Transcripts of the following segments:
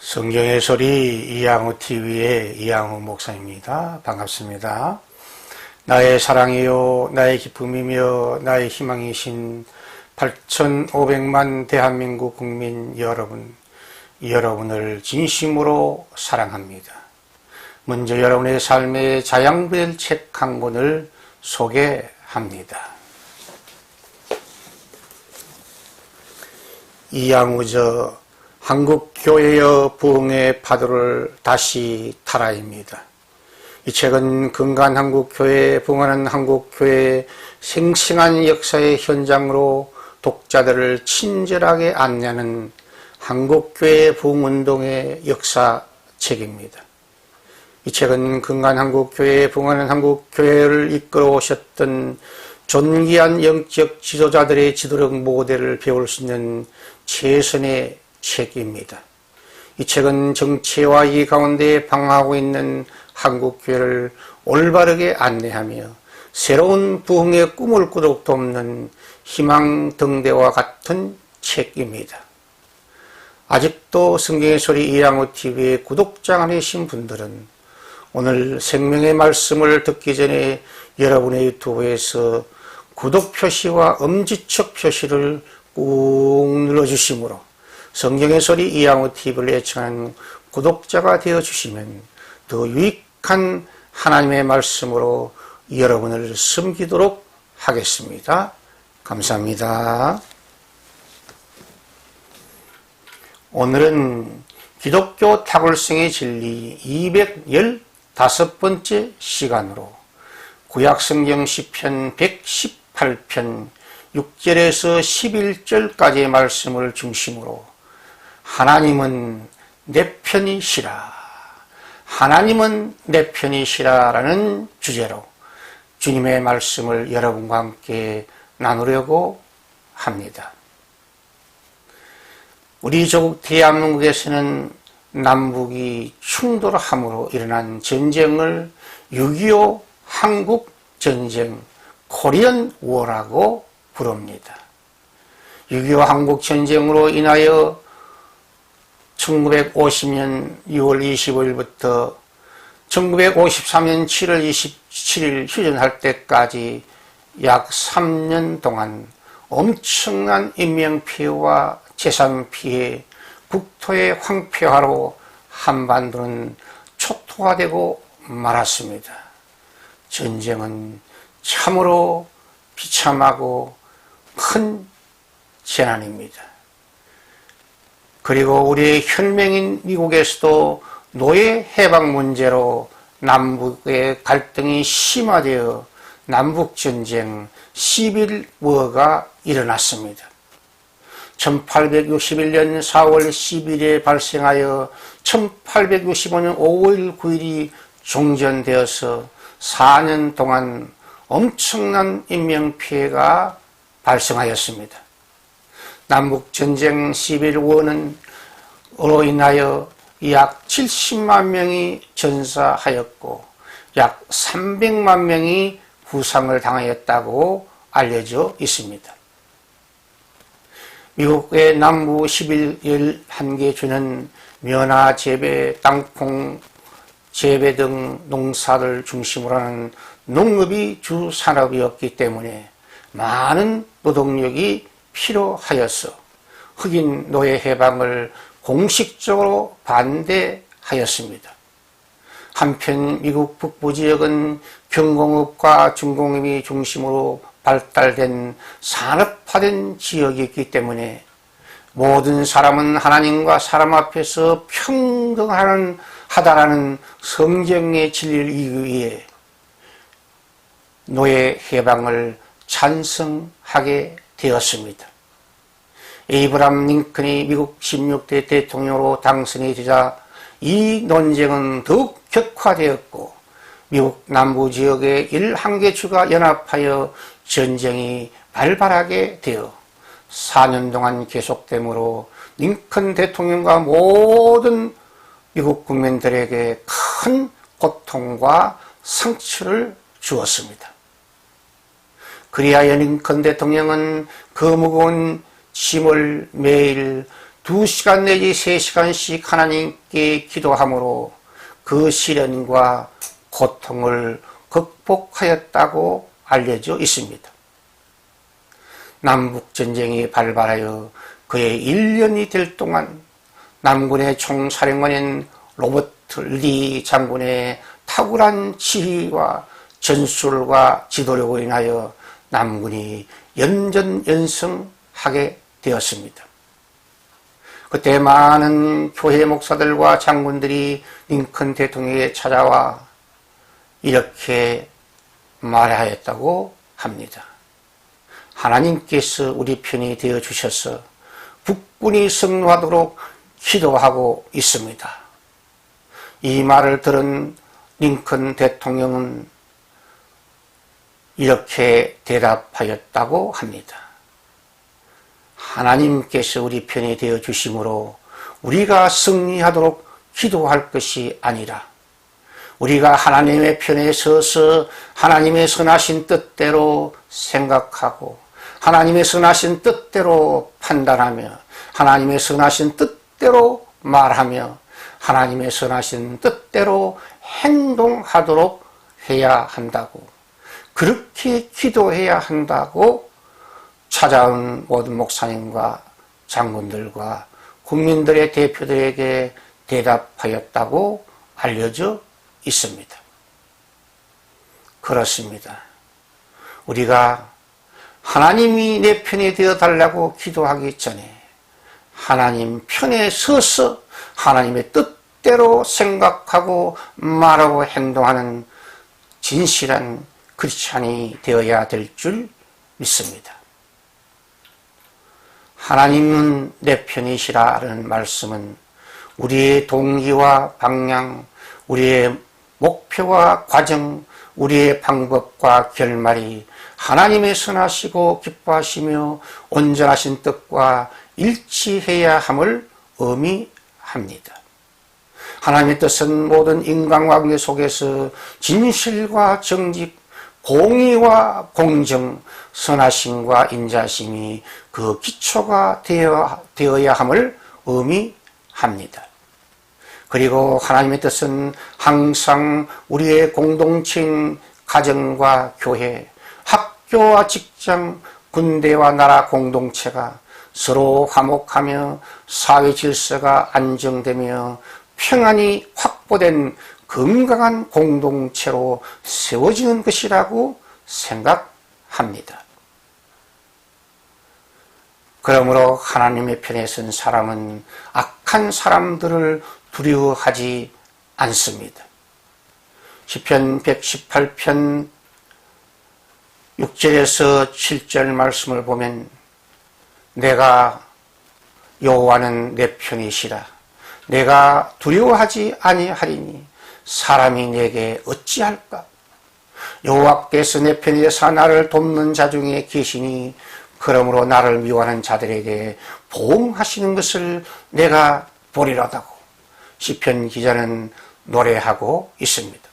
성경의 소리 이양호 TV의 이양호 목사입니다. 반갑습니다. 나의 사랑이요 나의 기쁨이며 나의 희망이신 8,500만 대한민국 국민 여러분을 진심으로 사랑합니다. 먼저 여러분의 삶의 자양될 책 한 권을 소개합니다. 이양우저 한국교회의 부흥의 파도를 다시 타라입니다. 이 책은 근간 한국교회, 부흥하는 한국교회의 생생한 역사의 현장으로 독자들을 친절하게 안내하는 한국교회 부흥운동의 역사책입니다. 이 책은 근간 한국교회, 부흥하는 한국교회를 이끌어 오셨던 존귀한 영적 지도자들의 지도력 모델을 배울 수 있는 최선의 책입니다. 이 책은 정체와 이 가운데 방황하고 있는 한국교회를 올바르게 안내하며 새로운 부흥의 꿈을 꾸도록 돕는 희망등대와 같은 책입니다. 아직도 성경의 소리 이양호 TV의 구독자 아니신 분들은 오늘 생명의 말씀을 듣기 전에 여러분의 유튜브에서 구독 표시와 엄지척 표시를 꾹 눌러주시므로 성경의 소리 이양호 TV를 애청하는 구독자가 되어주시면 더 유익한 하나님의 말씀으로 여러분을 섬기도록 하겠습니다. 감사합니다. 오늘은 기독교 탁월성의 진리 215번째 시간으로 구약성경 시편 118편 6절에서 11절까지의 말씀을 중심으로 하나님은 내 편이시라, 하나님은 내 편이시라 라는 주제로 주님의 말씀을 여러분과 함께 나누려고 합니다. 우리 조국 대한민국에서는 남북이 충돌함으로 일어난 전쟁을 6.25 한국전쟁 코리안 워라고 부릅니다. 6.25 한국전쟁으로 인하여 1950년 6월 25일부터 1953년 7월 27일 휴전할 때까지 약 3년 동안 엄청난 인명피해와 재산피해, 국토의 황폐화로 한반도는 초토화되고 말았습니다. 전쟁은 참으로 비참하고 큰 재난입니다. 그리고 우리의 혈맹인 미국에서도 노예 해방 문제로 남북의 갈등이 심화되어 남북전쟁 시빌 워가 일어났습니다. 1861년 4월 10일에 발생하여 1865년 5월 9일이 종전되어서 4년 동안 엄청난 인명피해가 발생하였습니다. 남북전쟁 11월은 으로 인하여 약 70만 명이 전사하였고 약 300만 명이 부상을 당하였다고 알려져 있습니다. 미국의 남부 11한계주는 면화 재배, 땅콩 재배 등 농사를 중심으로 하는 농업이 주 산업이었기 때문에 많은 노동력이 필요하여서 흑인 노예 해방을 공식적으로 반대하였습니다. 한편 미국 북부 지역은 경공업과 중공업이 중심으로 발달된 산업화된 지역이었기 때문에 모든 사람은 하나님과 사람 앞에서 평등하다라는 성경의 진리를 이기 위해 노예 해방을 찬성하게 되었습니다. 에이브람 링컨이 미국 16대 대통령으로 당선이 되자 이 논쟁은 더욱 격화되었고 미국 남부 지역의 11한계주가 연합하여 전쟁이 발발하게 되어 4년 동안 계속되므로 링컨 대통령과 모든 미국 국민들에게 큰 고통과 상처를 주었습니다. 그리하여 링컨 대통령은 그 무거운 짐을 매일 2시간 내지 3시간씩 하나님께 기도함으로 그 시련과 고통을 극복하였다고 알려져 있습니다. 남북전쟁이 발발하여 그의 1년이 될 동안 남군의 총사령관인 로버트 리 장군의 탁월한 지휘와 전술과 지도력으로 인하여 남군이 연전연승하게 되었습니다. 그때 많은 교회 목사들과 장군들이 링컨 대통령에게 찾아와 이렇게 말하였다고 합니다. 하나님께서 우리 편이 되어 주셔서 북군이 승리하도록 기도하고 있습니다. 이 말을 들은 링컨 대통령은 이렇게 대답하였다고 합니다. 하나님께서 우리 편이 되어 주심으로 우리가 승리하도록 기도할 것이 아니라 우리가 하나님의 편에 서서 하나님의 선하신 뜻대로 생각하고 하나님의 선하신 뜻대로 판단하며 하나님의 선하신 뜻대로 말하며 하나님의 선하신 뜻대로 행동하도록 해야 한다고, 그렇게 기도해야 한다고 찾아온 모든 목사님과 장군들과 국민들의 대표들에게 대답하였다고 알려져 있습니다. 그렇습니다. 우리가 하나님이 내 편이 되어 달라고 기도하기 전에 하나님 편에 서서 하나님의 뜻대로 생각하고 말하고 행동하는 진실한 크리스찬이 되어야 될 줄 믿습니다. 하나님은 내 편이시라는 말씀은 우리의 동기와 방향, 우리의 목표와 과정, 우리의 방법과 결말이 하나님의 선하시고 기뻐하시며 온전하신 뜻과 일치해야 함을 의미합니다. 하나님의 뜻은 모든 인간관계 속에서 진실과 정직, 공의와 공정, 선하심과 인자심이 그 기초가 되어야 함을 의미합니다. 그리고 하나님의 뜻은 항상 우리의 공동체인 가정과 교회, 학교와 직장, 군대와 나라 공동체가 서로 화목하며 사회 질서가 안정되며 평안이 확보된 건강한 공동체로 세워지는 것이라고 생각합니다. 그러므로 하나님의 편에 선 사람은 악한 사람들을 두려워하지 않습니다. 시편 118편 6절에서 7절 말씀을 보면 내가 여호와는 내 편이시라. 내가 두려워하지 아니하리니 사람이 내게 어찌할까? 여호와께서 내 편에 서 나를 돕는 자 중에 계시니 그러므로 나를 미워하는 자들에게 보응하시는 것을 내가 보리라다고 시편 기자는 노래하고 있습니다.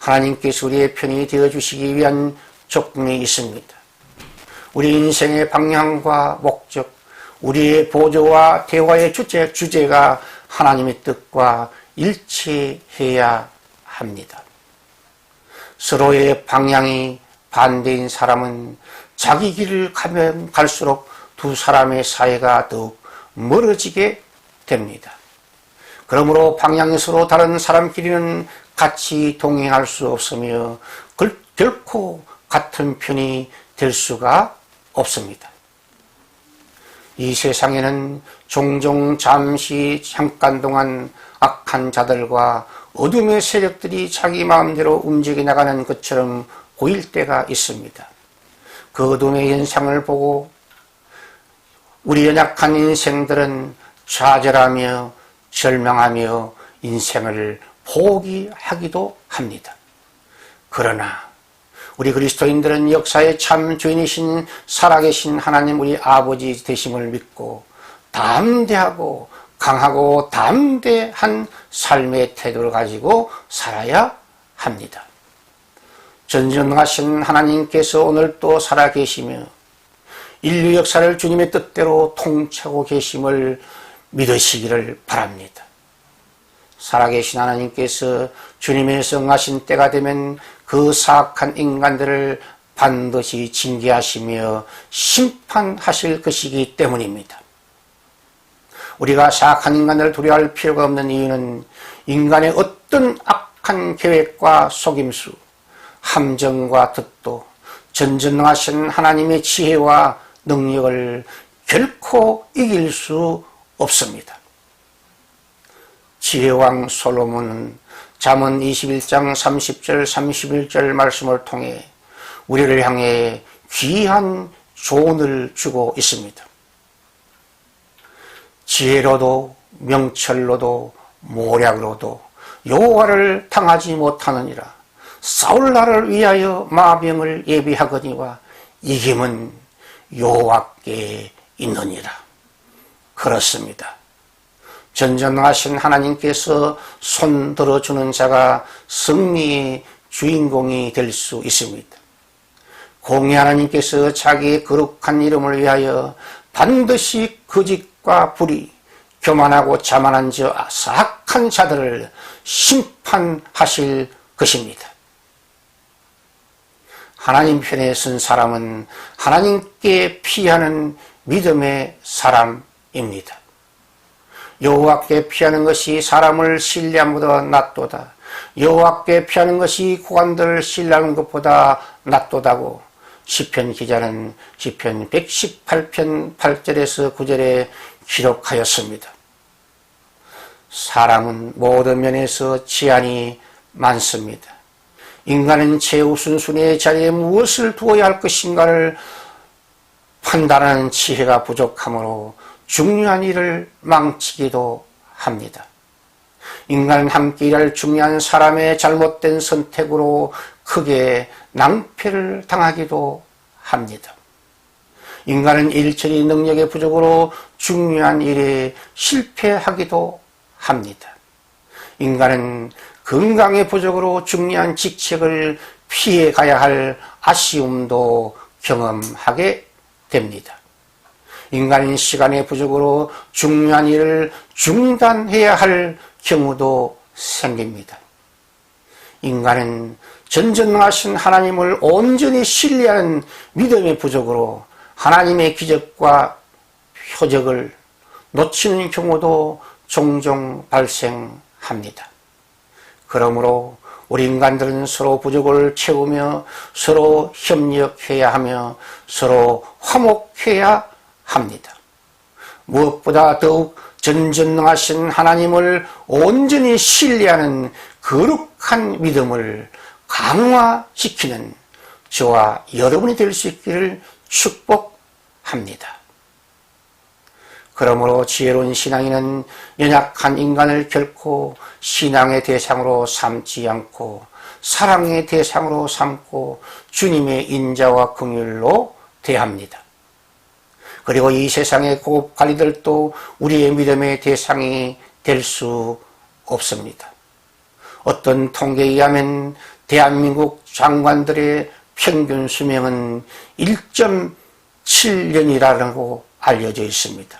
하나님께서 우리의 편이 되어주시기 위한 조건이 있습니다. 우리 인생의 방향과 목적, 우리의 보조와 대화의 주제가 하나님의 뜻과 일치해야 합니다. 서로의 방향이 반대인 사람은 자기 길을 가면 갈수록 두 사람의 사이가 더욱 멀어지게 됩니다. 그러므로 방향이 서로 다른 사람끼리는 같이 동행할 수 없으며 결코 같은 편이 될 수가 없습니다. 이 세상에는 종종 잠깐 동안 악한 자들과 어둠의 세력들이 자기 마음대로 움직여 나가는 것처럼 보일 때가 있습니다. 그 어둠의 현상을 보고 우리 연약한 인생들은 좌절하며 절망하며 인생을 포기하기도 합니다. 그러나 우리 그리스도인들은 역사의 참 주인이신 살아계신 하나님 우리 아버지 되심을 믿고 담대하고 강하고 담대한 삶의 태도를 가지고 살아야 합니다. 전능하신 하나님께서 오늘 또 살아계시며 인류 역사를 주님의 뜻대로 통치하고 계심을 믿으시기를 바랍니다. 살아계신 하나님께서 주님의 성하신 때가 되면 그 사악한 인간들을 반드시 징계하시며 심판하실 것이기 때문입니다. 우리가 사악한 인간을 두려워할 필요가 없는 이유는 인간의 어떤 악한 계획과 속임수, 함정과 뜻도 전전능하신 하나님의 지혜와 능력을 결코 이길 수 없습니다. 지혜왕 솔로몬은 잠언 21장 30절 31절 말씀을 통해 우리를 향해 귀한 조언을 주고 있습니다. 지혜로도 명철로도 모략으로도 여호와를 당하지 못하느니라. 싸울 날을 위하여 마병을 예비하거니와 이김은 여호와께 있느니라. 그렇습니다. 전전하신 하나님께서 손 들어주는 자가 승리의 주인공이 될 수 있습니다. 공의 하나님께서 자기의 거룩한 이름을 위하여 반드시 거짓과 불의, 교만하고 자만한 저 사악한 자들을 심판하실 것입니다. 하나님 편에 선 사람은 하나님께 피하는 믿음의 사람입니다. 여호와께 피하는 것이 사람을 신뢰함보다 낫도다. 여호와께 피하는 것이 고관들을 신뢰하는 것보다 낫도다고 시편 기자는 시편 118편 8절에서 9절에 기록하였습니다. 사람은 모든 면에서 제한이 많습니다. 인간은 최우선순위의 자리에 무엇을 두어야 할 것인가를 판단하는 지혜가 부족하므로 중요한 일을 망치기도 합니다. 인간은 함께 일할 중요한 사람의 잘못된 선택으로 크게 낭패를 당하기도 합니다. 인간은 일처리 능력의 부족으로 중요한 일에 실패하기도 합니다. 인간은 건강의 부족으로 중요한 직책을 피해 가야 할 아쉬움도 경험하게 됩니다. 인간은 시간의 부족으로 중요한 일을 중단해야 할 경우도 생깁니다. 인간은 전전능하신 하나님을 온전히 신뢰하는 믿음의 부족으로 하나님의 기적과 표적을 놓치는 경우도 종종 발생합니다. 그러므로 우리 인간들은 서로 부족을 채우며 서로 협력해야 하며 서로 화목해야 합니다. 무엇보다 더욱 전전능하신 하나님을 온전히 신뢰하는 거룩한 믿음을 강화시키는 저와 여러분이 될 수 있기를 축복합니다. 그러므로 지혜로운 신앙인은 연약한 인간을 결코 신앙의 대상으로 삼지 않고 사랑의 대상으로 삼고 주님의 인자와 긍휼로 대합니다. 그리고 이 세상의 고급 관리들도 우리의 믿음의 대상이 될 수 없습니다. 어떤 통계에 의하면 대한민국 장관들의 평균 수명은 1.7년이라고 알려져 있습니다.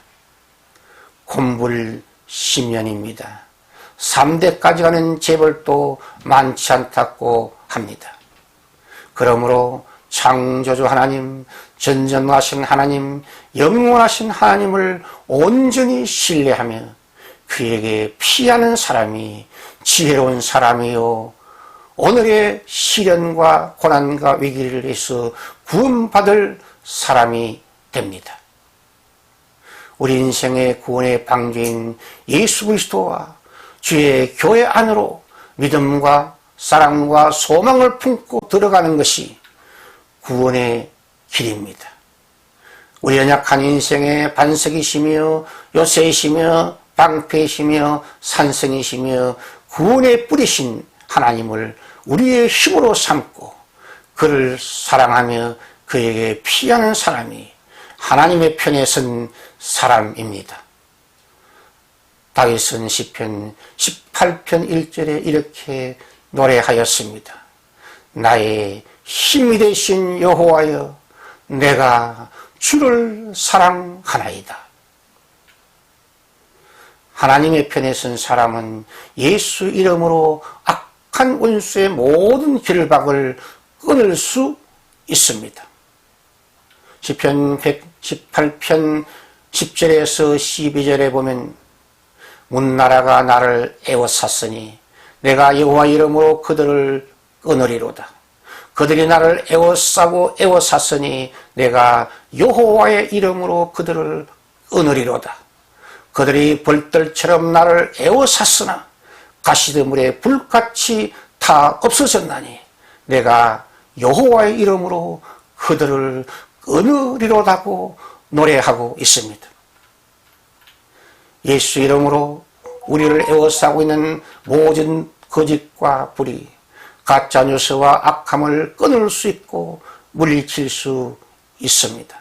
곤불 10년입니다. 3대까지 가는 재벌도 많지 않다고 합니다. 그러므로 창조주 하나님, 전전하신 하나님, 영원하신 하나님을 온전히 신뢰하며 그에게 피하는 사람이 지혜로운 사람이요 오늘의 시련과 고난과 위기를 해서 구원받을 사람이 됩니다. 우리 인생의 구원의 방주인 예수 그리스도와 주의 교회 안으로 믿음과 사랑과 소망을 품고 들어가는 것이 구원의 길입니다. 우리 연약한 인생의 반석이시며 요새이시며 방패이시며 산성이시며 구원의 뿌리신 하나님을 우리의 힘으로 삼고 그를 사랑하며 그에게 피하는 사람이 하나님의 편에 선 사람입니다. 다윗은 시편 18편 1절에 이렇게 노래하였습니다. 나의 힘이 되신 여호와여, 내가 주를 사랑하나이다. 하나님의 편에 선 사람은 예수 이름으로 악한 원수의 모든 결박을 끊을 수 있습니다. 시편 118편 10절에서 12절에 보면 문나라가 나를 애워쌌으니 내가 여호와 이름으로 그들을 끊으리로다. 그들이 나를 애워싸고 애워쌌으니 내가 여호와의 이름으로 그들을 끊으리로다. 그들이 벌들처럼 나를 애워쌌으나 가시드물에 불같이 다 없어졌나니 내가 여호와의 이름으로 그들을 끊으리로다고 노래하고 있습니다. 예수 이름으로 우리를 애워싸고 있는 모든 거짓과 불의, 가짜뉴스와 악함을 끊을 수 있고 물리칠 수 있습니다.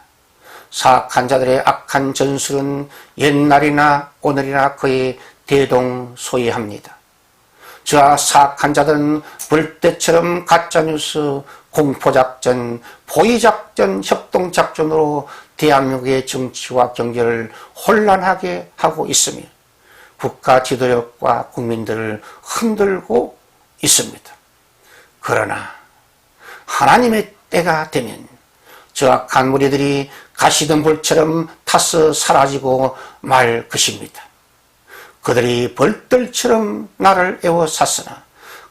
사악한 자들의 악한 전술은 옛날이나 오늘이나 거의 대동소이합니다. 저와 사악한 자들은 벌떼처럼 가짜뉴스, 공포작전, 포위작전, 협동작전으로 대한민국의 정치와 경제를 혼란하게 하고 있으며 국가 지도력과 국민들을 흔들고 있습니다. 그러나 하나님의 때가 되면 저 악한 무리들이 가시던 불처럼 타서 사라지고 말 것입니다. 그들이 벌들처럼 나를 애워쌌으나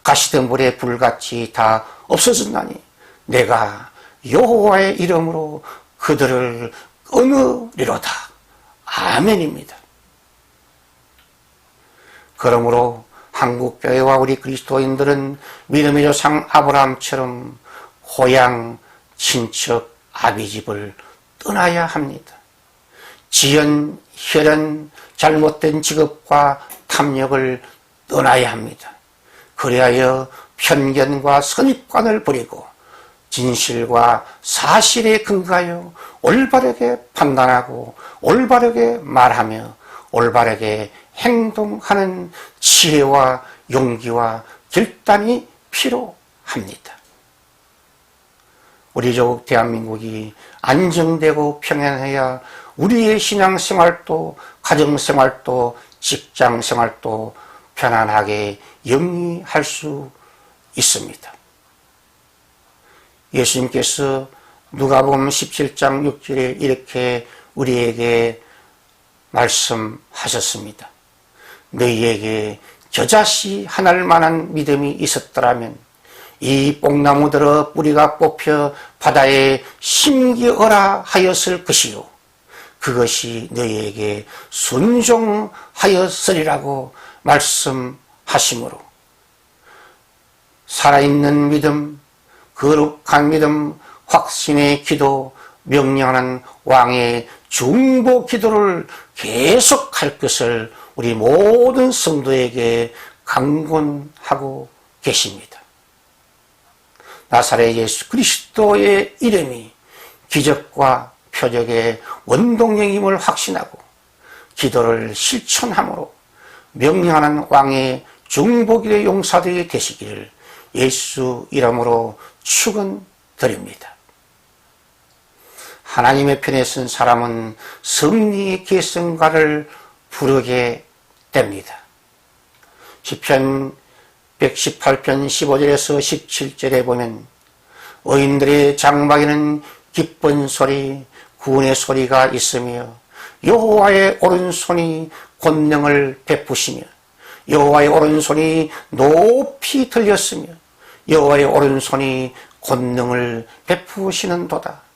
가시던 불에 불같이 다 없어졌나니 내가 여호와의 이름으로 그들을 끊으리로다. 아멘입니다. 그러므로 한국교회와 우리 그리스도인들은 믿음의 조상 아브라함처럼 고향, 친척, 아비집을 떠나야 합니다. 지연, 혈연, 잘못된 직업과 탐욕을 떠나야 합니다. 그리하여 편견과 선입관을 버리고 진실과 사실에 근거하여 올바르게 판단하고 올바르게 말하며 올바르게 행동하는 지혜와 용기와 결단이 필요합니다. 우리 조국 대한민국이 안정되고 평안해야 우리의 신앙생활도 가정생활도 직장생활도 편안하게 영위할 수 있습니다. 예수님께서 누가복음 17장 6절에 이렇게 우리에게 말씀하셨습니다. 너희에게 겨자씨 하나를 만한 믿음이 있었더라면 이 뽕나무들의 뿌리가 뽑혀 바다에 심기어라 하였을 것이요 그것이 너희에게 순종하였으리라고 말씀하시므로 살아있는 믿음, 거룩한 믿음, 확신의 기도, 명령하는 왕의 중보 기도를 계속할 것을 우리 모든 성도에게 강권하고 계십니다. 나사렛 예수 그리스도의 이름이 기적과 표적의 원동력임을 확신하고 기도를 실천함으로 명령하는 왕의 중보기도의 용사들이 되시기를 예수 이름으로 축원드립니다. 하나님의 편에 선 사람은 승리의 계승가를 부르게 됩니다. 시편 118편 15절에서 17절에 보면 의인들의 장막에는 기쁜 소리, 구원의 소리가 있으며 여호와의 오른손이 권능을 베푸시며 여호와의 오른손이 높이 들렸으며 여호와의 오른손이 권능을 베푸시는도다.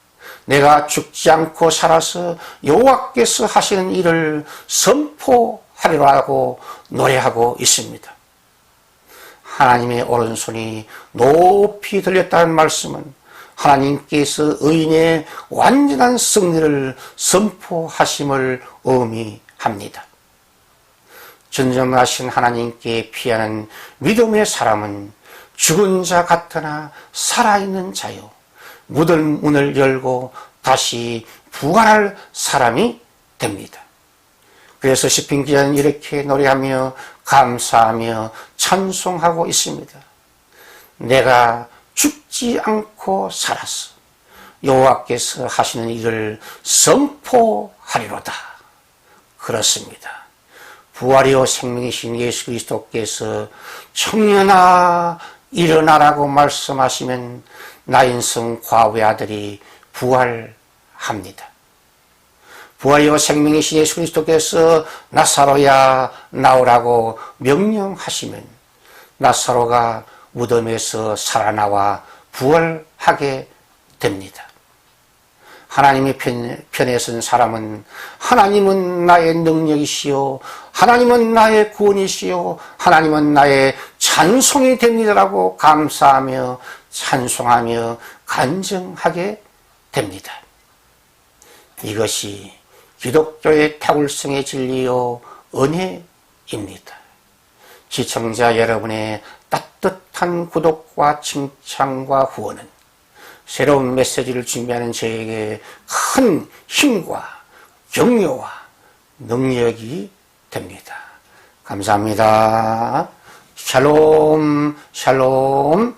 내가 죽지 않고 살아서 여호와께서 하시는 일을 선포하리라고 노래하고 있습니다. 하나님의 오른손이 높이 들렸다는 말씀은 하나님께서 의인의 완전한 승리를 선포하심을 의미합니다. 전쟁하신 하나님께 피하는 믿음의 사람은 죽은 자 같으나 살아있는 자요 묻은 문을 열고 다시 부활할 사람이 됩니다. 그래서 시편 기자는 이렇게 노래하며 감사하며 찬송하고 있습니다. 내가 죽지 않고 살았어. 여호와께서 하시는 일을 선포하리로다. 그렇습니다. 부활이요 생명이신 예수 그리스도께서 청년아 일어나라고 말씀하시면 나인성 과부의 아들이 부활합니다. 부활이요 생명이신 예수 그리스도께서 나사로야 나오라고 명령하시면 나사로가 무덤에서 살아나와 부활하게 됩니다. 하나님의 편에 선 사람은 하나님은 나의 능력이시요 하나님은 나의 구원이시요 하나님은 나의 찬송이 됩니다라고 감사하며 찬송하며 간증하게 됩니다. 이것이 기독교의 탁월성의 진리요 은혜입니다. 시청자 여러분의 따뜻한 구독과 칭찬과 후원은 새로운 메시지를 준비하는 저에게 큰 힘과 격려와 능력이 됩니다. 감사합니다. 샬롬 샬롬